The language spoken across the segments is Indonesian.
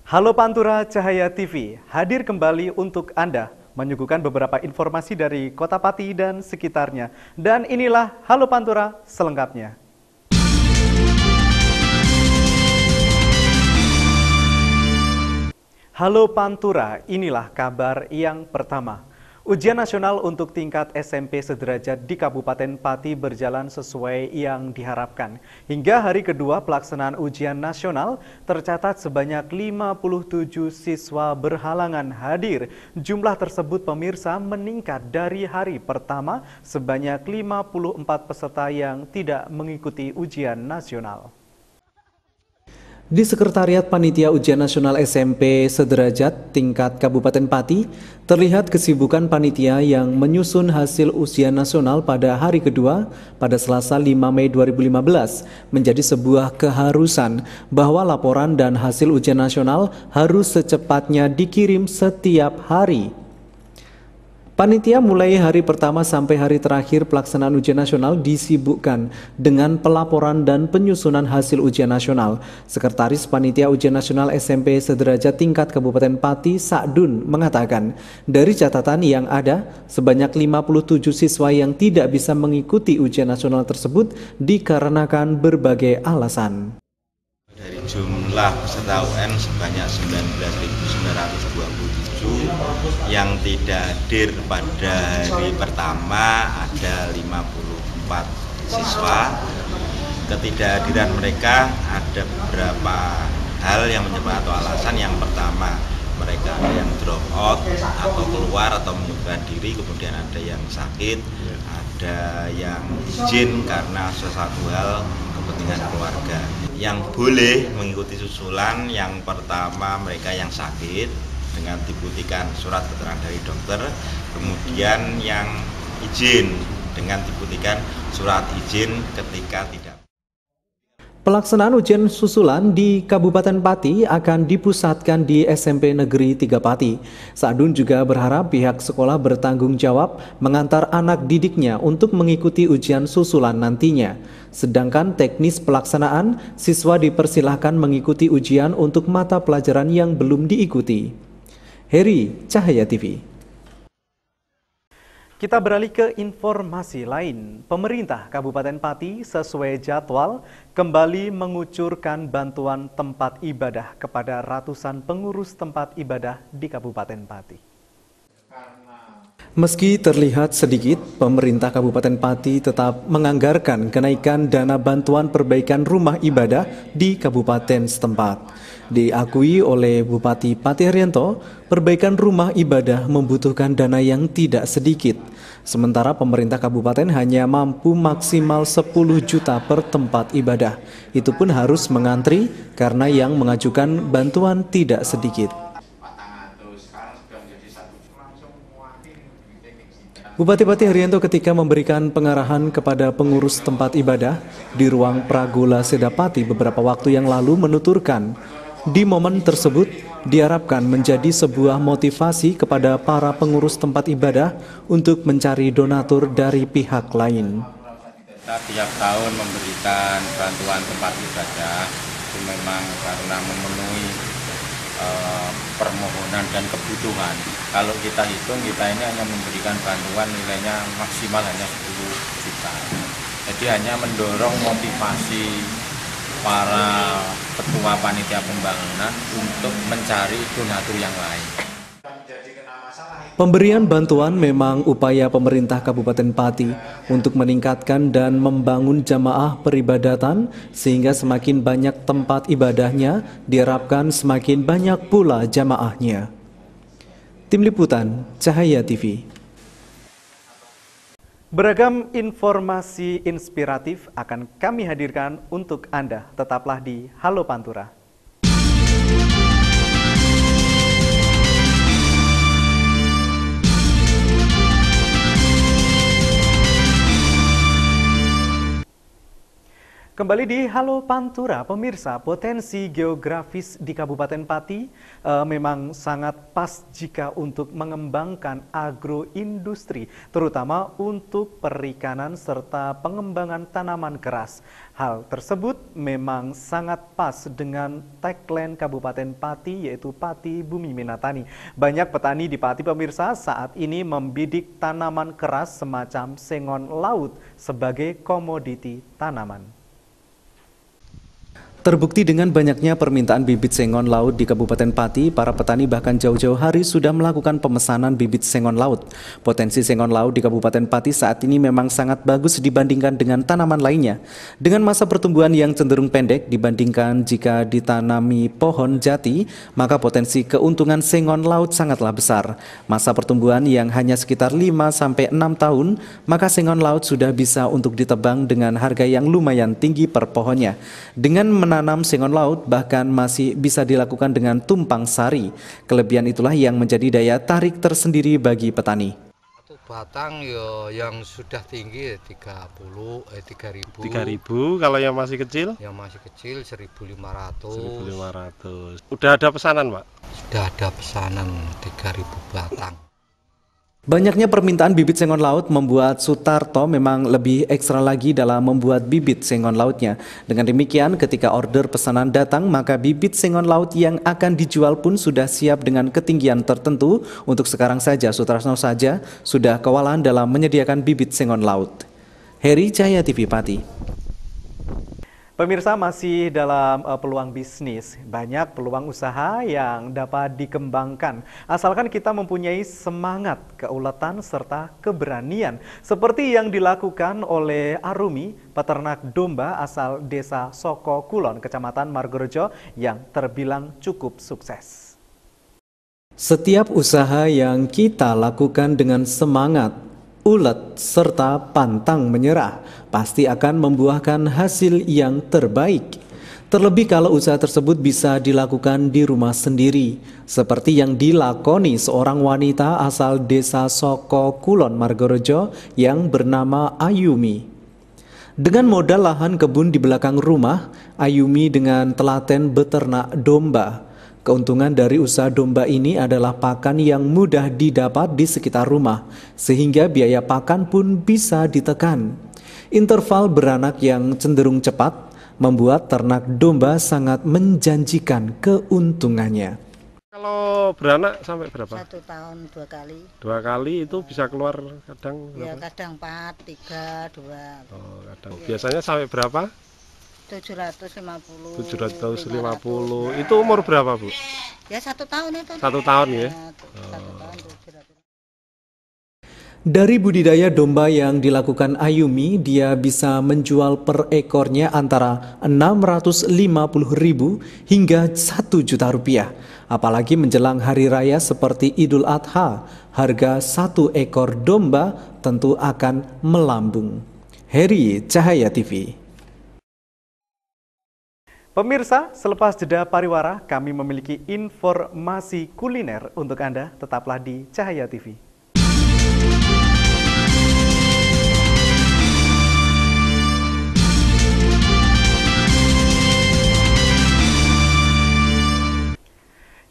Halo Pantura Cahaya TV, hadir kembali untuk Anda menyuguhkan beberapa informasi dari Kota Pati dan sekitarnya. Dan inilah Halo Pantura selengkapnya. Halo Pantura, inilah kabar yang pertama. Ujian nasional untuk tingkat SMP sederajat di Kabupaten Pati berjalan sesuai yang diharapkan. Hingga hari kedua pelaksanaan ujian nasional, tercatat sebanyak 57 siswa berhalangan hadir. Jumlah tersebut pemirsa meningkat dari hari pertama sebanyak 54 peserta yang tidak mengikuti ujian nasional. Di Sekretariat Panitia Ujian Nasional SMP Sederajat tingkat Kabupaten Pati, terlihat kesibukan panitia yang menyusun hasil ujian nasional pada hari kedua pada Selasa 5 Mei 2015 menjadi sebuah keharusan bahwa laporan dan hasil ujian nasional harus secepatnya dikirim setiap hari. Panitia mulai hari pertama sampai hari terakhir pelaksanaan ujian nasional disibukkan dengan pelaporan dan penyusunan hasil ujian nasional. Sekretaris Panitia Ujian Nasional SMP Sederajat tingkat Kabupaten Pati, Sa'dun, mengatakan, dari catatan yang ada, sebanyak 57 siswa yang tidak bisa mengikuti ujian nasional tersebut dikarenakan berbagai alasan. Dari jumlah peserta UN sebanyak 19.927 yang tidak hadir pada hari pertama ada 54 siswa. Ketidakhadiran mereka ada beberapa hal yang menyebabkan atau alasan. Yang pertama, mereka ada yang drop out atau keluar atau mengundurkan diri, kemudian ada yang sakit, ada yang izin karena sesuatu hal kepentingan keluarga. Yang boleh mengikuti susulan, yang pertama mereka yang sakit dengan dibuktikan surat keterangan dari dokter, kemudian yang izin dengan dibuktikan surat izin ketika tidak. Pelaksanaan ujian susulan di Kabupaten Pati akan dipusatkan di SMP Negeri 3 Pati. Sa'dun juga berharap pihak sekolah bertanggung jawab mengantar anak didiknya untuk mengikuti ujian susulan nantinya. Sedangkan teknis pelaksanaan, siswa dipersilahkan mengikuti ujian untuk mata pelajaran yang belum diikuti. Heri, Cahaya TV. Kita beralih ke informasi lain. Pemerintah Kabupaten Pati sesuai jadwal kembali mengucurkan bantuan tempat ibadah kepada ratusan pengurus tempat ibadah di Kabupaten Pati. Meski terlihat sedikit, pemerintah Kabupaten Pati tetap menganggarkan kenaikan dana bantuan perbaikan rumah ibadah di kabupaten setempat. Diakui oleh Bupati Pati Haryanto, perbaikan rumah ibadah membutuhkan dana yang tidak sedikit. Sementara pemerintah kabupaten hanya mampu maksimal 10 juta per tempat ibadah. Itu pun harus mengantri karena yang mengajukan bantuan tidak sedikit. Bupati Pati Haryanto ketika memberikan pengarahan kepada pengurus tempat ibadah di ruang Pragola Sedapati beberapa waktu yang lalu menuturkan, di momen tersebut diharapkan menjadi sebuah motivasi kepada para pengurus tempat ibadah untuk mencari donatur dari pihak lain. Kita tiap tahun memberikan bantuan tempat ibadah itu memang karena memenuhi permohonan dan kebutuhan. Kalau kita hitung, kita ini hanya memberikan bantuan nilainya maksimal hanya 10 juta. Jadi hanya mendorong motivasi para ketua panitia pembangunan untuk mencari donatur yang lain. Pemberian bantuan memang upaya pemerintah Kabupaten Pati untuk meningkatkan dan membangun jamaah peribadatan sehingga semakin banyak tempat ibadahnya, diharapkan semakin banyak pula jamaahnya. Tim Liputan Cahaya TV. Beragam informasi inspiratif akan kami hadirkan untuk Anda. Tetaplah di Halo Pantura. Kembali di Halo Pantura, pemirsa, potensi geografis di Kabupaten Pati memang sangat pas jika untuk mengembangkan agroindustri, terutama untuk perikanan serta pengembangan tanaman keras. Hal tersebut memang sangat pas dengan tagline Kabupaten Pati, yaitu Pati Bumi Minatani. Banyak petani di Pati, pemirsa, saat ini membidik tanaman keras semacam sengon laut sebagai komoditi tanaman. Terbukti dengan banyaknya permintaan bibit sengon laut di Kabupaten Pati, para petani bahkan jauh-jauh hari sudah melakukan pemesanan bibit sengon laut. Potensi sengon laut di Kabupaten Pati saat ini memang sangat bagus dibandingkan dengan tanaman lainnya. Dengan masa pertumbuhan yang cenderung pendek dibandingkan jika ditanami pohon jati, maka potensi keuntungan sengon laut sangatlah besar. Masa pertumbuhan yang hanya sekitar 5-6 tahun, maka sengon laut sudah bisa untuk ditebang dengan harga yang lumayan tinggi per pohonnya. Dengan menanam sengon laut bahkan masih bisa dilakukan dengan tumpang sari. Kelebihan itulah yang menjadi daya tarik tersendiri bagi petani. Satu batang yang sudah tinggi 3.000. Kalau yang masih kecil? Yang masih kecil 1.500. 1.500. Udah ada pesanan, Pak? Sudah ada pesanan 3.000 batang. Banyaknya permintaan bibit sengon laut membuat Sutarto memang lebih ekstra lagi dalam membuat bibit sengon lautnya. Dengan demikian, ketika order pesanan datang, maka bibit sengon laut yang akan dijual pun sudah siap dengan ketinggian tertentu. Untuk sekarang saja, Sutarto saja sudah kewalahan dalam menyediakan bibit sengon laut. Heri, Cahaya TV Pati. Pemirsa, masih dalam peluang bisnis, banyak peluang usaha yang dapat dikembangkan asalkan kita mempunyai semangat, keuletan, serta keberanian seperti yang dilakukan oleh Arumi, peternak domba asal Desa Soko Kulon, Kecamatan Margorejo yang terbilang cukup sukses. Setiap usaha yang kita lakukan dengan semangat, ulet, serta pantang menyerah pasti akan membuahkan hasil yang terbaik. Terlebih kalau usaha tersebut bisa dilakukan di rumah sendiri, seperti yang dilakoni seorang wanita asal Desa Soko Kulon, Margorejo yang bernama Ayumi. Dengan modal lahan kebun di belakang rumah, Ayumi dengan telaten beternak domba. Keuntungan dari usaha domba ini adalah pakan yang mudah didapat di sekitar rumah, sehingga biaya pakan pun bisa ditekan. Interval beranak yang cenderung cepat membuat ternak domba sangat menjanjikan keuntungannya. Kalau beranak sampai berapa? 1 tahun 2 kali. 2 kali itu bisa keluar kadang berapa? Ya kadang 4, 3, 2. Oh, kadang. Biasanya sampai berapa? 750. 750. Itu umur berapa, Bu? Ya 1 tahun itu. 1 tahun ya? 1 tahun 700. Dari budidaya domba yang dilakukan Ayumi, dia bisa menjual per ekornya antara 650.000 hingga 1 juta rupiah. Apalagi menjelang hari raya seperti Idul Adha, harga 1 ekor domba tentu akan melambung. Heri, Cahaya TV. Pemirsa, selepas jeda pariwara, kami memiliki informasi kuliner untuk Anda. Tetaplah di Cahaya TV.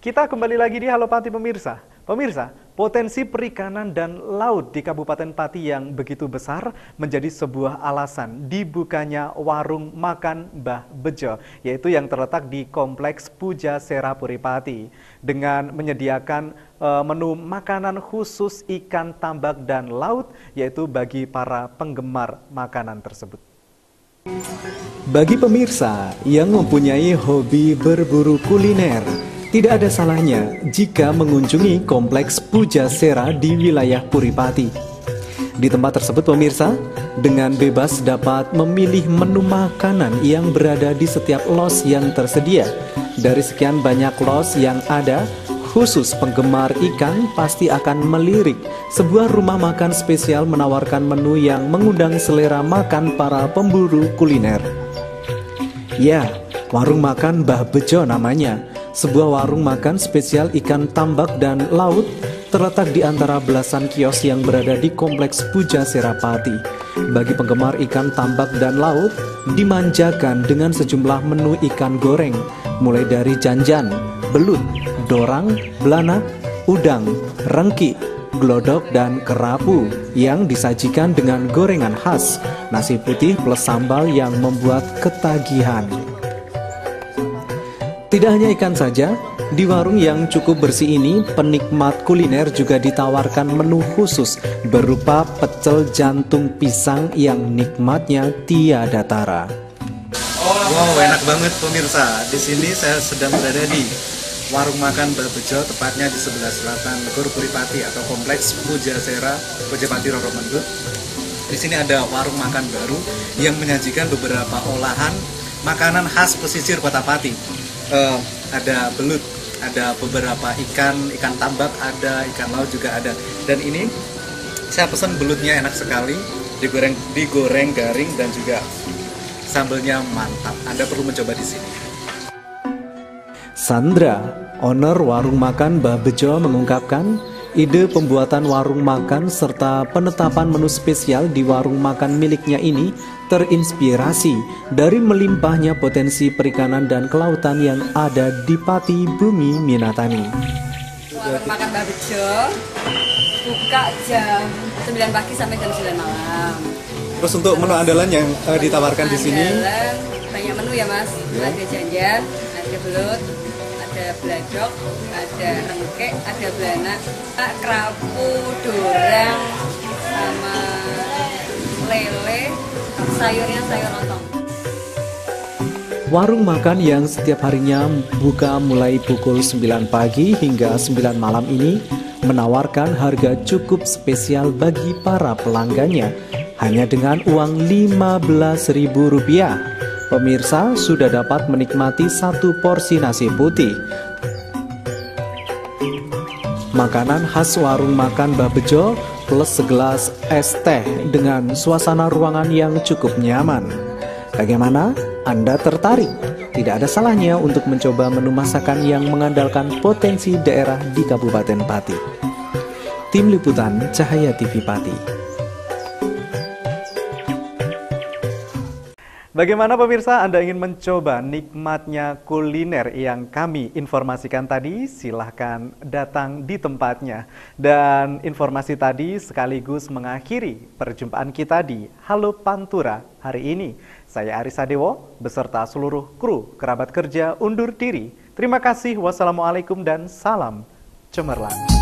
Kita kembali lagi di Halo Pati, pemirsa. Pemirsa, potensi perikanan dan laut di Kabupaten Pati yang begitu besar menjadi sebuah alasan dibukanya warung makan Mbah Bejo, yaitu yang terletak di Kompleks Pujasera Puri Pati, dengan menyediakan menu makanan khusus ikan tambak dan laut, yaitu bagi para penggemar makanan tersebut. Bagi pemirsa yang mempunyai hobi berburu kuliner, tidak ada salahnya jika mengunjungi Kompleks Pujasera di wilayah Puri Pati. Di tempat tersebut, pemirsa, dengan bebas dapat memilih menu makanan yang berada di setiap los yang tersedia. Dari sekian banyak los yang ada, khusus penggemar ikan pasti akan melirik. Sebuah rumah makan spesial menawarkan menu yang mengundang selera makan para pemburu kuliner. Ya, warung makan Mbah Bejo namanya. Sebuah warung makan spesial ikan tambak dan laut terletak di antara belasan kios yang berada di Kompleks Pujasera Pati. Bagi penggemar ikan tambak dan laut, dimanjakan dengan sejumlah menu ikan goreng, mulai dari janjan, belut, dorang, belanak, udang, rengki, glodok, dan kerapu yang disajikan dengan gorengan khas, nasi putih plus sambal yang membuat ketagihan. Tidak hanya ikan saja, di warung yang cukup bersih ini, penikmat kuliner juga ditawarkan menu khusus berupa pecel jantung pisang yang nikmatnya tiada tara. Wow, enak banget pemirsa. Di sini saya sedang berada di warung makan Mbah Bejo, tepatnya di sebelah selatan Gor Puripati atau Kompleks Pujasera Pujapati Roro Mendut. Di sini ada warung makan baru yang menyajikan beberapa olahan makanan khas pesisir Kota Pati. Ada belut, ada beberapa ikan tambak, ada ikan laut juga ada. Dan ini saya pesan belutnya enak sekali, digoreng garing dan juga sambelnya mantap. Anda perlu mencoba di sini. Sandra, owner warung makan Mbah Bejo, mengungkapkan ide pembuatan warung makan serta penetapan menu spesial di warung makan miliknya ini terinspirasi dari melimpahnya potensi perikanan dan kelautan yang ada di Pati Bumi Minatani. Warung makan Mbah Bejo buka jam 9 pagi sampai jam 9 malam. Terus untuk menu andalan yang ditawarkan di sini? Andalan banyak menu ya Mas. Ya. Ada janjan, ada belut, ada beladok, ada rengkek, ada belanak, kerapu, dorang, sama lele, sayurnya sayur lontong. Warung makan yang setiap harinya buka mulai pukul 9 pagi hingga 9 malam ini menawarkan harga cukup spesial bagi para pelanggannya, hanya dengan uang Rp15.000. Pemirsa sudah dapat menikmati satu porsi nasi putih. Makanan khas warung makan Mbah Bejo plus segelas es teh dengan suasana ruangan yang cukup nyaman. Bagaimana? Anda tertarik? Tidak ada salahnya untuk mencoba menu masakan yang mengandalkan potensi daerah di Kabupaten Pati. Tim Liputan Cahaya TV Pati. Bagaimana pemirsa, Anda ingin mencoba nikmatnya kuliner yang kami informasikan tadi? Silahkan datang di tempatnya. Dan informasi tadi sekaligus mengakhiri perjumpaan kita di Halo Pantura hari ini. Saya Aris Sadewo beserta seluruh kru kerabat kerja undur diri. Terima kasih, wassalamualaikum dan salam cemerlang.